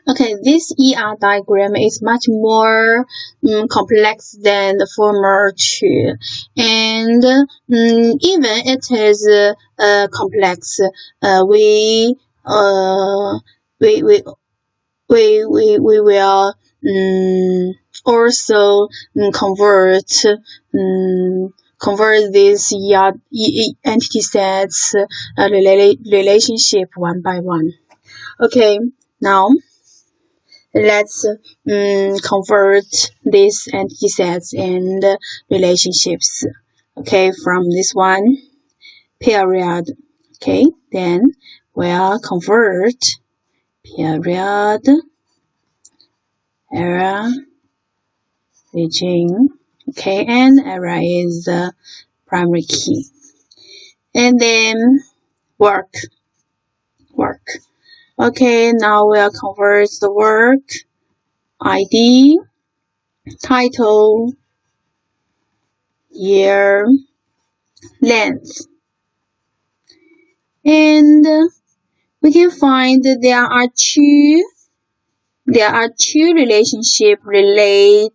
Okay, this ER diagram is much more complex than the former two, and even it is complex. We will also convert these entity sets relationship one by one. Okay, now let's convert these entity sets and relationships. Okay, from this one period. Okay, then we'll convert period, error, region. Okay, and error is the primary key. And then work. Okay, now we'll convert the work ID, title, year, length. And we can find there are two relationship relating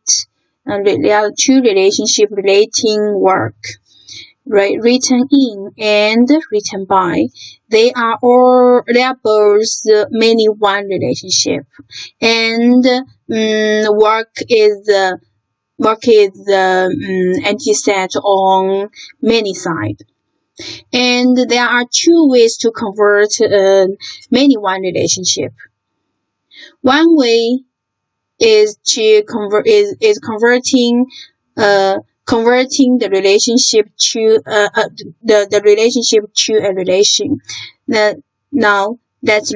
work, right? Written in and written by. They are both many one relationship, and work is the entity set on many side. And there are two ways to convert many one relationship. One way is to converting the relationship to the relationship to a relation. Now let's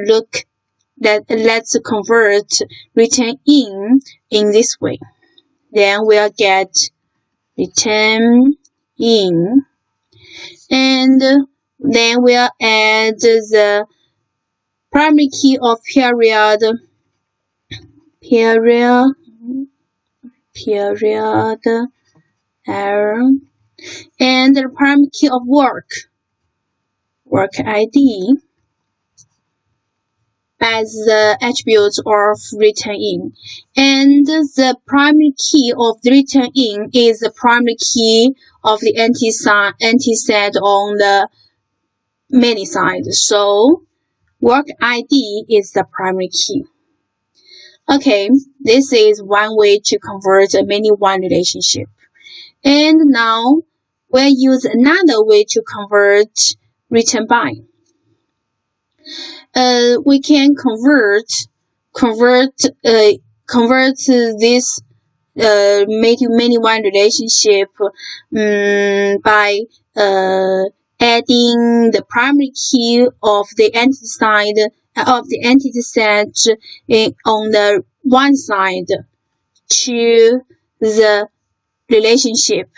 convert written in this way. Then we'll get written in, and then we'll add the primary key of period, error, and the primary key of work ID as the attributes of written in, and the primary key of the written in is the primary key of the entity set on the many side. So work ID is the primary key. Okay, this is one way to convert a many one relationship. And now we'll use another way to convert written by. We can convert this many one relationship by adding the primary key of the entity side of the entity set on the one side to the relationship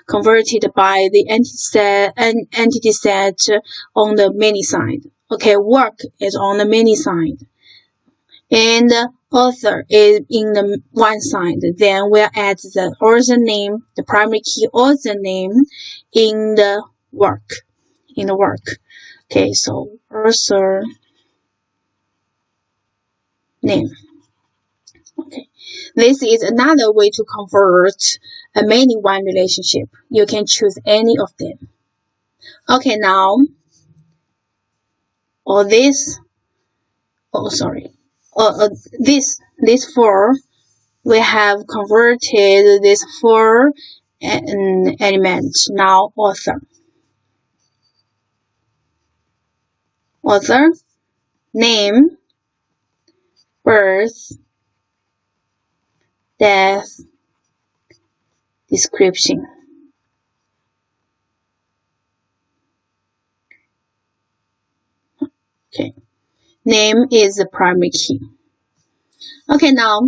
converted by the entity set on the many side. Okay, work is on the many side, and author is in the one side. Then we'll add the author name, the primary key author name in the work. Okay, so author name. Okay, this is another way to convert a many one relationship. You can choose any of them. Okay, now this four, we have converted this four elements. Now author name, birth, death, description. Okay, name is the primary key. Okay, now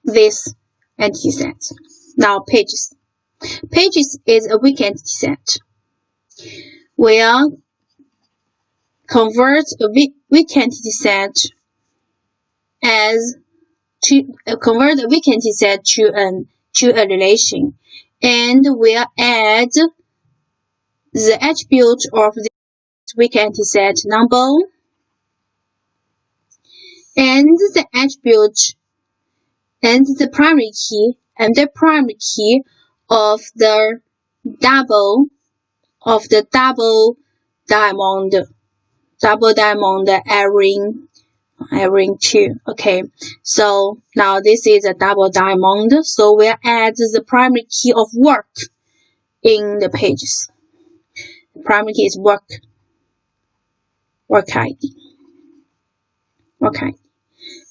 this entity set. Now pages. Pages is a weak entity set. We'll convert a weak entity set convert a weak entity set to a relation, and we'll add the attribute of this weak entity set number, and the attribute and the primary key of the double diamond array 2. Okay, so now this is a double diamond, so we'll add the primary key of work in the pages. The primary key is work ID. Okay,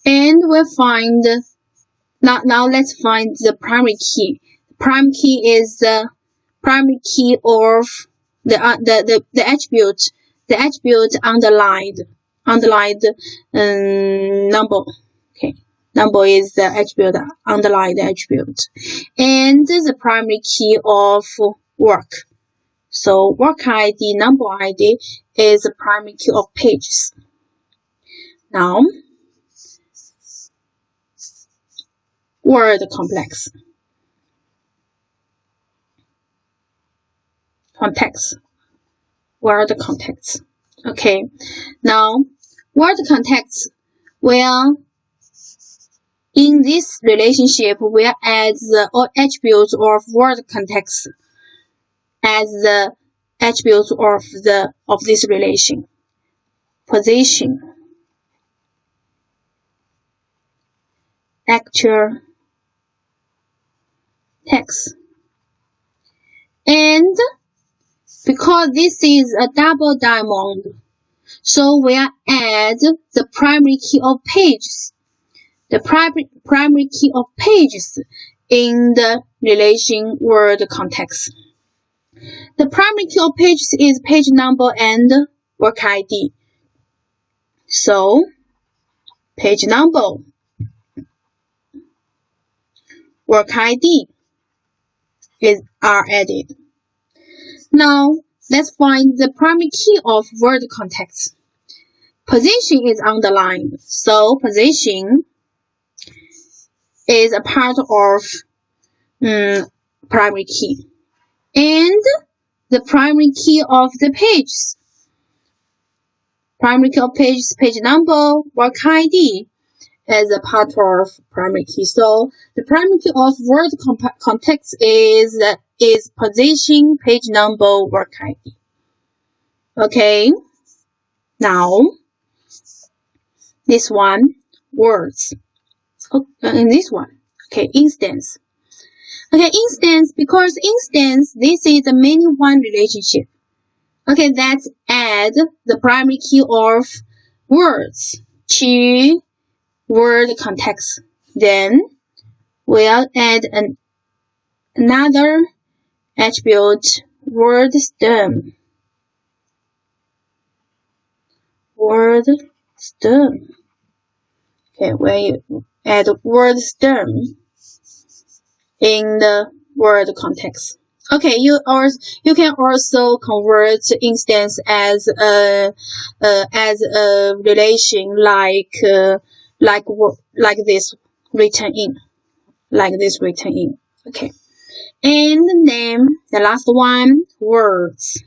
and we'll find now let's find the primary key. The primary key is the primary key of the attribute underlined number. Okay, number is the attribute underlined attribute, and the primary key of work. So work ID, number ID is the primary key of pages. Now, word complex. Word context. Okay, now word context will in this relationship we'll add the attributes of word context as the attributes of this relation. Position, actual text, and because this is a double diamond, so we'll add the primary key of pages. The primary key of pages in the relation word context. The primary key of pages is page number and work ID. So page number, work ID are added. Now let's find the primary key of word context. Position is underlined, so position is a part of primary key, and the primary key of the pages. Primary key of pages, page number, work ID as a part of primary key. So the primary key of word context is position, page number, work ID. Okay, now this one, words. In this one, okay, instance. Okay, instance, because instance, this is a many-one relationship. Okay, let's add the primary key of words to word context. Then we'll add another attribute, word stem. Word stem. Okay, when you add word stem in the word context. Okay, you can also convert instance as a relation like this written in, Okay, and then the last one, words.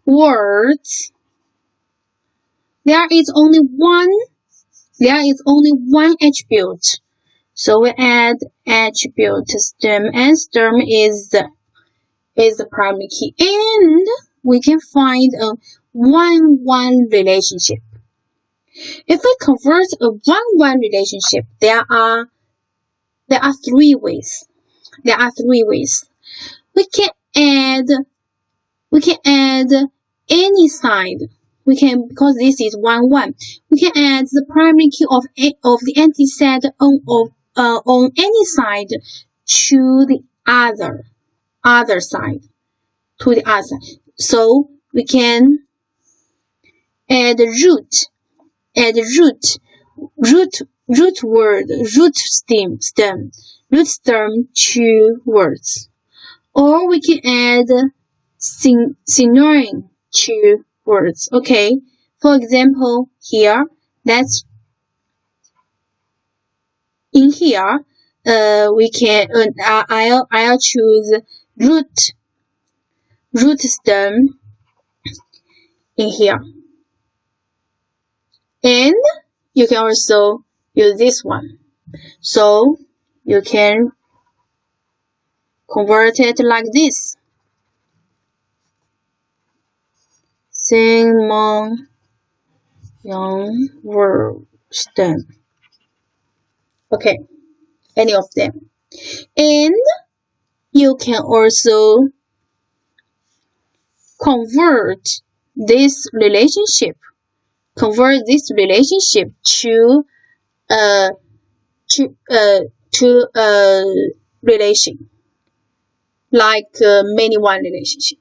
Words. There is only one attribute. So we add attribute stem, and stem is the primary key, and we can find a 1-1 relationship. If we convert a 1-1 relationship, there are 3 ways. We can add any side. Because this is 1-1. We can add the primary key of the anti-set on any side to the other side. So we can add root stem to words, or we can add synonym to words. Okay, for example, here in here we can I'll choose root stem in here, and you can also use this one. So you can convert it like this. Simon Young Worsden. Okay, any of them. And you can also convert this relationship to a relation, like many one relationship.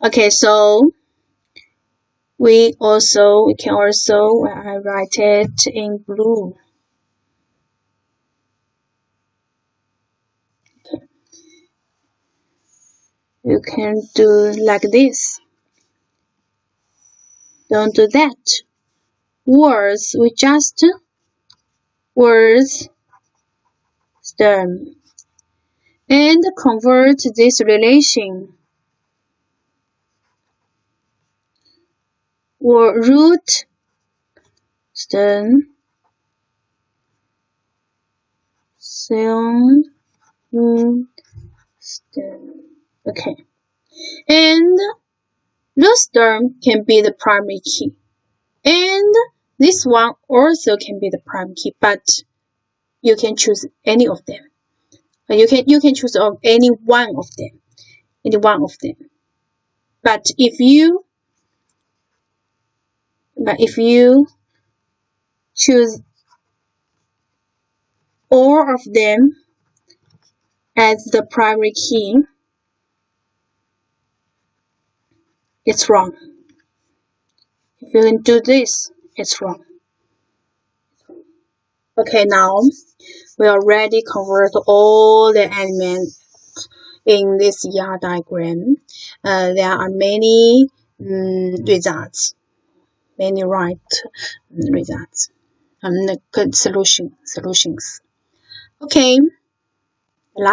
Okay, so we can also I write it in blue. Okay. You can do like this. Don't do that. Words, we just words stem and convert this relation or root stem stem. Okay, and this term can be the primary key, and this one also can be the primary key, but you can choose any of them. You can choose of any one of them. But if you choose all of them as the primary key, it's wrong. If you can do this, it's wrong. Okay, now we already convert all the elements in this ER diagram. There are many results, many right results, good solutions. Okay, last